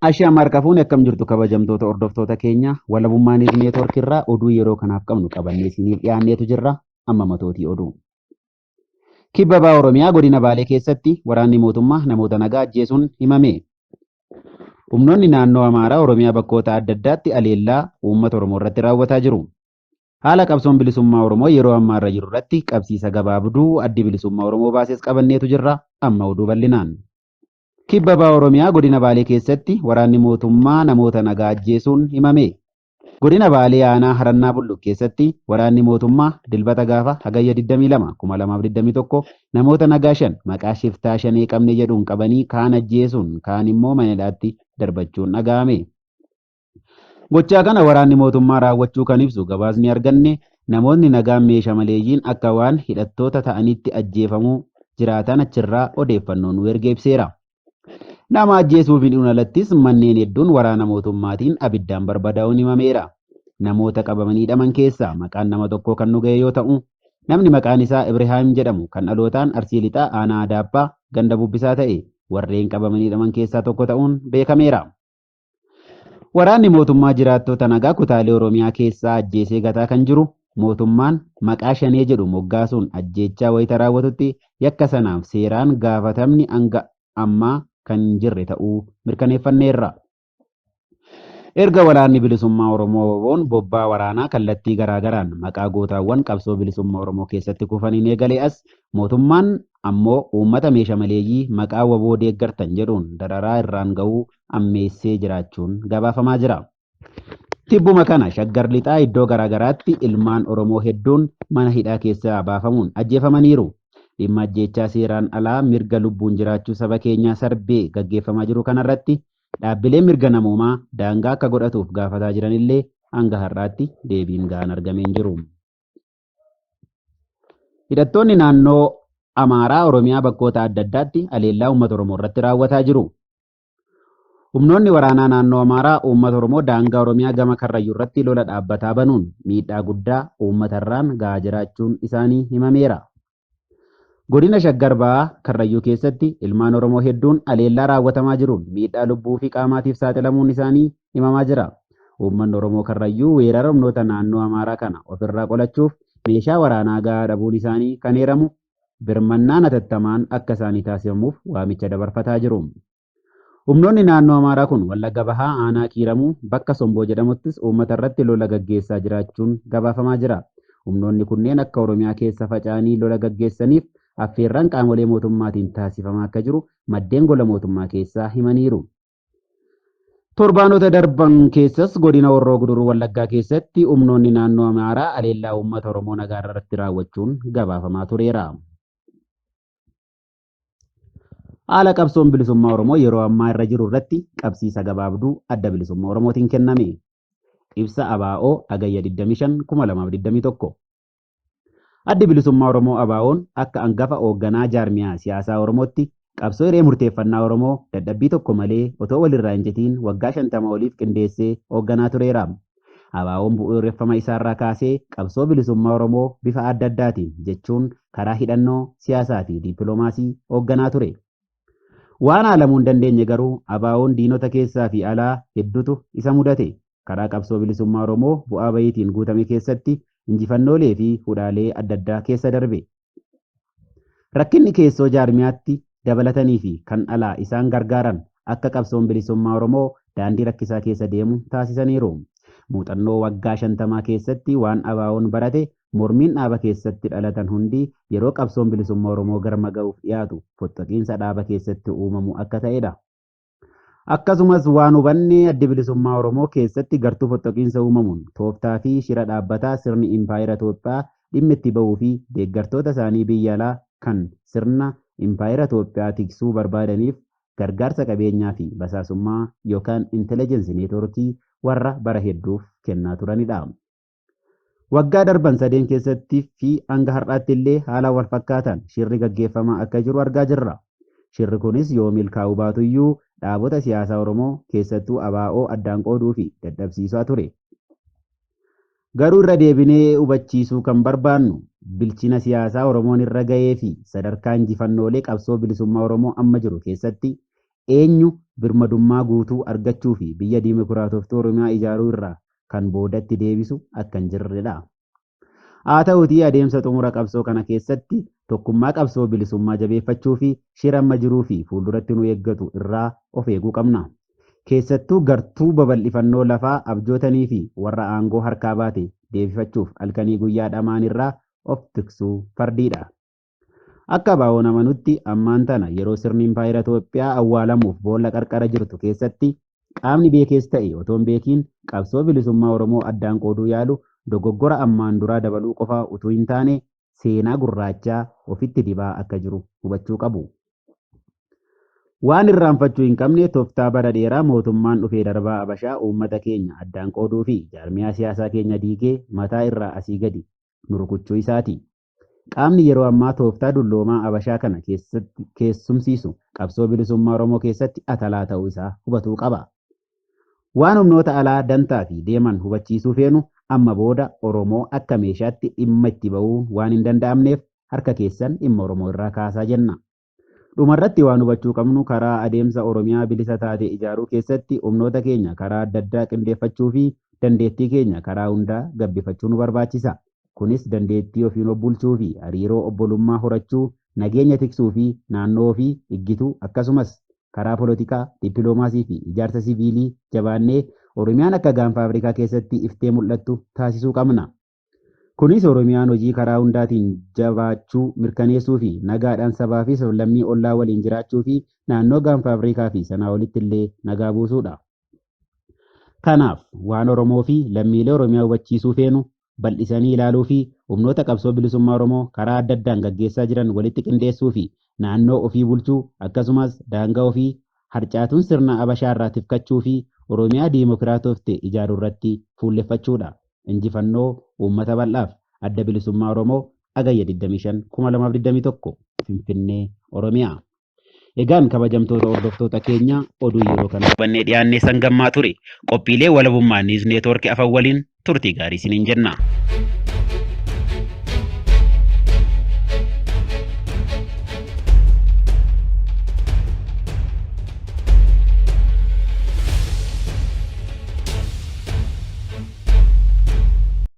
Ashaam harka fuune akkam jirtu kabajamtoota hordoftoota keenya walabummaan neetwoorkii irraa oduu yeroo kanaaf qabnu qabannee isiniif dhiyaanneetu jirra amma matootii oduu. Kibba Bahaa Oromiyaa godina Baalee keessatti waraanni mootummaa namoota nagaa ajjeesuun himame. Humnoonni naannoo Amaaraa Oromiyaa bakkoota adda addaatti aleellaa uummata Oromoo irratti raawwataa jiru. Haala qabsoon bilisummaa Oromoo yeroo ammaa irra jiru irratti qabsiisa gabaabduu addi bilisummaa Oromoo baases qabanneetu jirra amma oduu bal'inaan. Kibba Bahaa Oromiyaa godina Baalee keessatti waraanni mootummaa namoota nagaa ajjeesuun himame. Godina Baalee aanaa Harannaa Bulluq keessatti waraanni mootummaa dilbata gaafa hagayya 22 2021 namoota nagaa 5 maqaa shiftaa shanee qabne jedhuun qabanii kaan ajjeesuun kaan immoo mana hidhaatti darbachuun dhaga'ame. Gochaa kana waraanni mootummaa raawwachuu kan ibsu gabaasni arganne namoonni nagaan meeshaa maleeyyiin akka waan hidhattoota ta'anitti ajjeefamuu jiraatan achirraa odeeffannoon nu erga ibseera. Nama ajjeesuuf hidhuun alattis manneen hedduun waraana mootummaatiin abiddaan barbadaa'uun himameera. Namoota qabamanii hidhaman keessaa maqaan nama tokkoo kan nu ga'e yoo ta'u, namni maqaan isaa Ibrahaim jedhamu kan dhalootaan Arsii Lixaa aanaa Adaabbaa ganda bubbisaa ta'e warreen qabamanii hidhaman keessaa tokko ta'uun beekameera. Waraanni mootummaa jiraattota nagaa kutaalee Oromiyaa keessaa ajjeesee gataa kan jiru mootummaan maqaa shanee jedhu moggaasuun ajjeechaa wayita raawwatutti yakka sanaaf seeraan gaafatamni hanga ammaa kan hin jirre ta'uu mirkaneeffanneerra. Erga waraanni bilisummaa Oromoo bobbaa waraanaa kallattii garaagaraan maqaa gootaawwan qabsoo bilisummaa Oromoo keessatti kufaniin eegalee as mootummaan ammoo uummata meeshaa maleeyyii maqaa waboo deeggartan jedhuun dararaa irraan ga'uu ammeessee jiraachuun gabaafamaa jira. Tibbuma kana shaggar lixaa iddoo garaagaraatti ilmaan Oromoo hedduun mana hidhaa keessaa baafamuun ajjeefamaniiru. Dhimma ajjeechaa seeraan alaa mirga lubbuun jiraachuu saba keenyaa sarbee gaggeeffamaa jiru kanarratti dhaabbileen mirga namoomaa daangaa akka godhatuuf gaafataa jiranillee hanga har'aatti deebiin gahaan argamee hin jiru. Hidhattoonni naannoo Amaaraa Oromiyaa bakkoota adda addaatti aleellaa uummata Oromoo irratti raawwataa jiru. Humnoonni waraanaa naannoo Amaaraa uummata Oromoo daangaa Oromiyaa gama Karrayyuu irratti lola dhaabbataa banuun miidhaa guddaa uummatarraan gahaa jiraachuun isaanii himameera. Godina Shaggar Bahaa Karrayyuu keessatti ilmaan Oromoo hedduun aleellaa raawwatamaa jiruun miidhaa lubbuu fi qaamaatiif saaxilamuun isaanii himamaa jira. Uummanni Oromoo Karrayyuu weerara humnoota naannoo Amaaraa kana ofirraa qolachuuf meeshaa waraanaa gahaa dhabuun isaanii kan eeramu birmannaan hatattamaan akka isaanii taasifamuuf waamicha dabarfataa jiru. Humnoonni naannoo Amaaraa kun Wallagga Bahaa aanaa Kiiramuu bakka Somboo jedhamuttis uummata irratti lola gaggeessaa jiraachuun gabaafamaa jira. Humnoonni kunneen akka Oromiyaa keessa faca'anii lola gaggeessaniif affeerraan qaamolee mootummaatiin taasifamaa akka jiru maddeen gola mootummaa keessaa himaniiru. Torbaanota darban keessas godina Horroo Guduruu Wallaggaa keessatti humnoonni naannoo Amaaraa aleellaa uummata Oromoo nagaa irratti raawwachuun gabaafamaa tureera. Haala qabsoon bilisummaa Oromoo yeroo ammaa irra jiru irratti qabsiisa gabaabduu adda bilisummaa Oromootiin kenname. Ibsa ABO hagayya 25 2021. Addi bilisummaa Oromoo ABO'n akka hangafa hoogganaa jaarmiyaa siyaasaa Oromootti qabsoo hiree murteeffannaa Oromoo dadhabbii tokko malee otoo walirraa hin citiin waggaa 50 oliif qindeessee hoogganaa tureera. ABO'n bu'uureffama isaarraa kaasee qabsoo bilisummaa Oromoo bifa adda addaatiin jechuun karaa hidhannoo siyaasaa fi dippiloomaasii hoogganaa ture. Waan haalamuu hin dandeenye garuu ABO'n diinota keessaa fi alaa hedduutu isa mudate. Karaa qabsoo bilisummaa Oromoo bu'aa bayiitiin guutame keessatti injifannoolee fi hudhaalee adda addaa keessa darbe. Rakkinni keessoo jaarmiyaatti dabalatanii fi kan alaa isaan gargaaran akka qabsoon bilisummaa Oromoo daandii rakkisaa keessa deemu taasisaniiru. Muuxannoo waggaa 50 keessatti waan ABO'n barate mormiin dhaaba keessatti dhalatan hundi yeroo qabsoon bilisummaa Oromoo galma ga'uuf dhiyaatu fottoqiinsa dhaaba keessatti uumamu akka ta'edha. Akkasumas waan hubanne addi bilisummaa Oromoo keessatti gartuu fottoqiinsa uumamuun tooftaa fi shira dhaabbataa sirni impaayera Itoophiyaa dhimma itti bahuu fi deeggartoota isaanii biyya alaa kan sirna impaayera Itoophiyaa tiksuu barbaadaniif gargaarsa qabeenyaa fi basaasummaa yookaan intelligensi neetwoorkii warra bara hedduuf kennaa turanidha. Waggaa darban 3 keessatti fi hanga har'aatti illee haala wal fakkaataan shirri gaggeeffamaa akka jiru argaa jirra. Shirri kunis yoo milkaa'uu baatuyyuu dhaabota siyaasaa Oromoo keessattuu ABO addaan qooduu fi dadhabsiisaa ture. Garuu irra deebinee hubachiisuu kan barbaannu bilchina siyaasaa Oromoon irra ga'ee fi sadarkaa injifannoolee qabsoo bilisummaa Oromoo amma jiru keessatti eenyu birmadummaa guutuu argachuu fi biyya diimokiraatoftuu Oromiyaa ijaaruu irraa kan boodatti deebisu akka hin jirredha. Haa ta'uutii adeemsa xumura qabsoo kana keessatti tokkummaa qabsoo bilisummaa jabeeffachuu fi shira amma jiruu fi fuulduratti nu eeggatu irraa of eeguu qabna. Keessattuu gartuu babal'ifannoo lafaa abjootanii fi warra aangoo harkaa baate deebifachuuf halkanii guyyaa dhamaan irraa of tiksuu fardiidha. Akka baa'oon amanutti ammaan tana yeroo sirni impaayera Itoophiyaa awwaalamuuf boolla qarqara jirtu keessatti qaamni beekees ta'e otoo hin beekiin qabsoo bilisummaa Oromoo addaan qooduu yaalu dogoggora ammaan duraa dabaluu qofa utuu hin taane seenaa gurraachaa ofitti dibaa akka jiru hubachuu qabu. Waan irraanfachuu hin qabne tooftaa bara dheeraa mootummaan dhufee darbaa Habashaa uummata keenya addaan qooduu fi jaarmiyaa siyaasaa keenya diigee mataa irraa asii gadi nu rukuchuu isaati. Qaamni yeroo ammaa tooftaa dulloomaa Habashaa kana keessumsiisu qabsoo bilisummaa Oromoo keessatti atalaa ta'uu isaa hubatuu qaba. Waan humnoota alaa dantaa fi deeman hubachiisuu feenu amma booda Oromoo akka meeshaatti dhimma itti ba'uu waan hin danda'amneef harka keessan dhimma Oromoo irraa kaasaa jenna. Dhumarratti waan hubachuu qabnu karaa adeemsa Oromiyaa bilisa taate ijaaruu keessatti humnoota keenya karaa adda addaa qindeeffachuu fi dandeettii keenya karaa hundaa gabbifachuu nu barbaachisa. Kunis dandeettii ofiin of bulchuu fi hariiroo obbolummaa horachuu, nageenya tiksuu fi naannoo ofii iggituu akkasumas karaa poolitikaa, dippiloomaasii fi ijaarsa siviilii jabaannee Oromiyaan akka gaanfa Afrikaa keessatti iftee mul'attu taasisuu qabna. Kunis Oromiyaan hojii karaa hundaatiin jabaachuu mirkaneessuu fi nagaadhaan sabaa fi sablammii ollaa waliin jiraachuu fi naannoo gaanfa Afrikaa fi sanaa olitti illee nagaa buusuudha. Kanaaf waan Oromoo fi lammiilee Oromiyaa hubachiisuu feenu bal'isanii ilaaluu fi humnoota qabsoo bilisummaa Oromoo karaa adda addaan gaggeessaa jiran walitti qindeessuu fi naannoo ofii bulchuu akkasumas daangaa ofii harcaatuun sirna Habashaa irraa tifkachuu fi Oromiyaa diimokiraatofte ijaaruu irratti fuulleffachuudha. Injifannoo uummata bal'aaf adda bilisummaa Oromoo Agayya 25 2021 Finfinnee Oromiyaa. Egaan kabajamtoota hordoftoota keenya oduu yeroo kana qabannee dhiyaannee sangammaa ture qophiilee walabummaa Niiws Neetwoorkii afaan waliin turtii gaarii isiniin jenna.